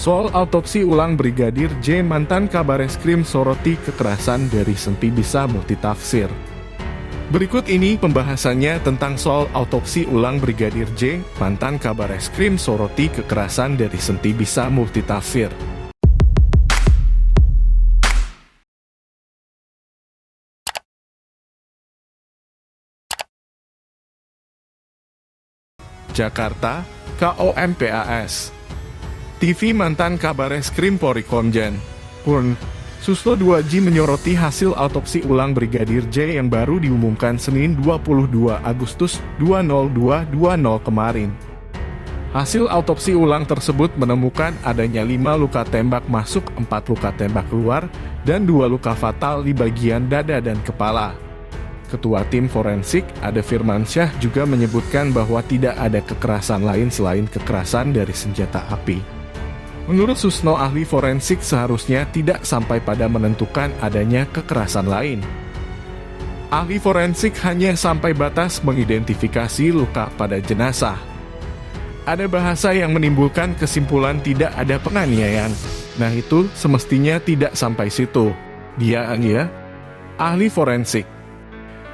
Soal autopsi ulang Brigadir J, mantan Kabareskrim soroti kekerasan dari Senti bisa multitafsir. Berikut ini pembahasannya tentang soal autopsi ulang Brigadir J, mantan Kabareskrim soroti kekerasan dari Senti bisa multitafsir. Jakarta, KOMPAS. TV mantan Kabareskrim Polri Komjen Purn Suslo 2J menyoroti hasil autopsi ulang Brigadir J yang baru diumumkan Senin 22 Agustus 2020 kemarin. Hasil autopsi ulang tersebut menemukan adanya 5 luka tembak masuk, 4 luka tembak keluar, dan 2 luka fatal di bagian dada dan kepala. Ketua tim forensik, Ade Firmansyah, juga menyebutkan bahwa tidak ada kekerasan lain selain kekerasan dari senjata api. Menurut Susno, ahli forensik seharusnya tidak sampai pada menentukan adanya kekerasan lain. Ahli forensik hanya sampai batas mengidentifikasi luka pada jenazah. Ada bahasa yang menimbulkan kesimpulan tidak ada penganiayaan. Nah, itu semestinya tidak sampai situ. Dia ahli forensik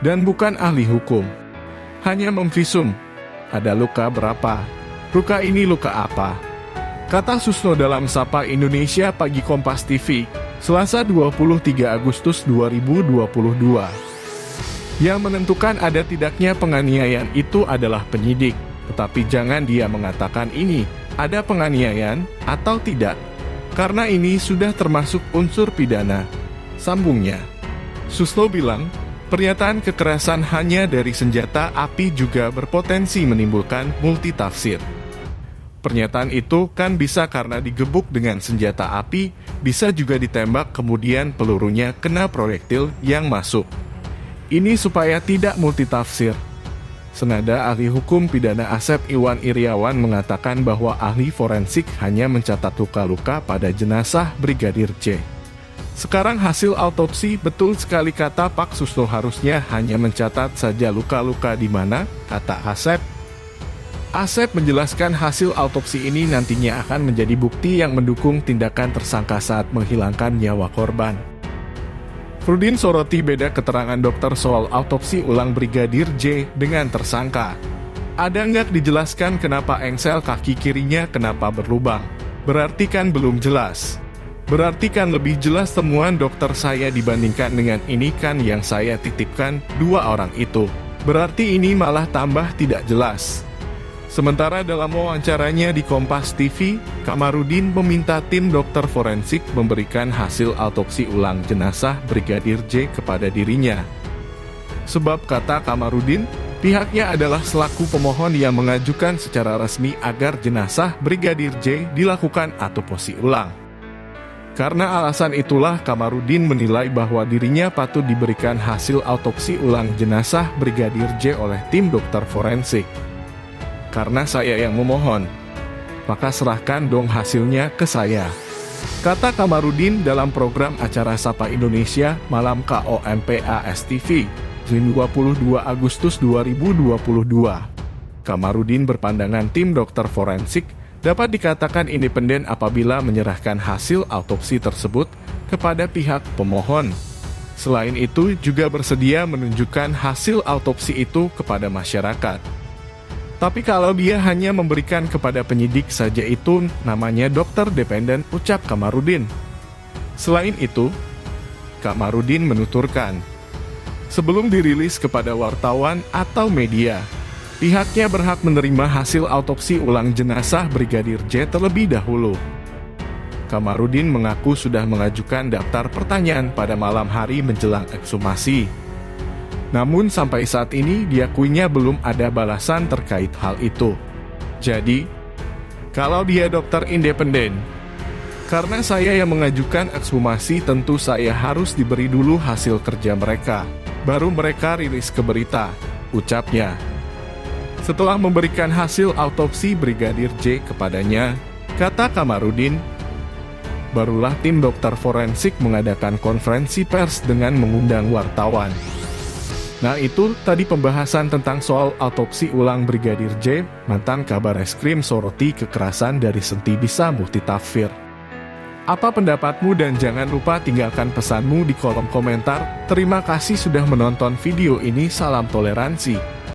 dan bukan ahli hukum. Hanya memvisum. Ada luka berapa? Luka ini luka apa? Kata Susno dalam Sapa Indonesia Pagi Kompas TV, Selasa 23 Agustus 2022. Yang menentukan ada tidaknya penganiayaan itu adalah penyidik, tetapi jangan dia mengatakan ini ada penganiayaan atau tidak, karena ini sudah termasuk unsur pidana. Sambungnya, Susno bilang, pernyataan kekerasan hanya dari senjata api juga berpotensi menimbulkan multitafsir. Pernyataan itu kan bisa karena digebuk dengan senjata api, bisa juga ditembak kemudian pelurunya kena proyektil yang masuk. Ini supaya tidak multitafsir. Senada ahli hukum pidana Asep Iwan Iriawan mengatakan bahwa ahli forensik hanya mencatat luka-luka pada jenazah Brigadir J. Sekarang hasil autopsi, betul sekali kata Pak Susno, harusnya hanya mencatat saja luka-luka di mana, kata Asep. Asep menjelaskan hasil autopsi ini nantinya akan menjadi bukti yang mendukung tindakan tersangka saat menghilangkan nyawa korban. Frudin soroti beda keterangan dokter soal autopsi ulang Brigadir J dengan tersangka. Ada nggak dijelaskan kenapa engsel kaki kirinya kenapa berlubang? Berarti kan belum jelas. Berarti kan lebih jelas temuan dokter saya dibandingkan dengan ini kan yang saya titipkan 2 orang itu. Berarti ini malah tambah tidak jelas. Sementara dalam wawancaranya di Kompas TV, Kamarudin meminta tim dokter forensik memberikan hasil autopsi ulang jenazah Brigadir J kepada dirinya. Sebab kata Kamarudin, pihaknya adalah selaku pemohon yang mengajukan secara resmi agar jenazah Brigadir J dilakukan autopsi ulang. Karena alasan itulah Kamarudin menilai bahwa dirinya patut diberikan hasil autopsi ulang jenazah Brigadir J oleh tim dokter forensik. Karena saya yang memohon, maka serahkan dong hasilnya ke saya, kata Kamarudin dalam program acara Sapa Indonesia Malam KOMPAS TV, 22 Agustus 2022. Kamarudin berpandangan tim dokter forensik dapat dikatakan independen apabila menyerahkan hasil autopsi tersebut kepada pihak pemohon. Selain itu, juga bersedia menunjukkan hasil autopsi itu kepada masyarakat. Tapi kalau dia hanya memberikan kepada penyidik saja itu namanya dokter dependen, ucap Kamarudin. Selain itu, Kamarudin menuturkan, sebelum dirilis kepada wartawan atau media, pihaknya berhak menerima hasil autopsi ulang jenazah Brigadir J terlebih dahulu. Kamarudin mengaku sudah mengajukan daftar pertanyaan pada malam hari menjelang ekshumasi. Namun sampai saat ini diakuinya belum ada balasan terkait hal itu. Jadi, kalau dia dokter independen, karena saya yang mengajukan ekshumasi tentu saya harus diberi dulu hasil kerja mereka, baru mereka rilis ke berita, ucapnya. Setelah memberikan hasil autopsi Brigadir J kepadanya, kata Kamarudin, barulah tim dokter forensik mengadakan konferensi pers dengan mengundang wartawan. Nah itu tadi pembahasan tentang soal autopsi ulang Brigadir J, mantan Kabareskrim soroti kekerasan dari Senti bisa multitafsir. Apa pendapatmu dan jangan lupa tinggalkan pesanmu di kolom komentar. Terima kasih sudah menonton video ini, salam toleransi.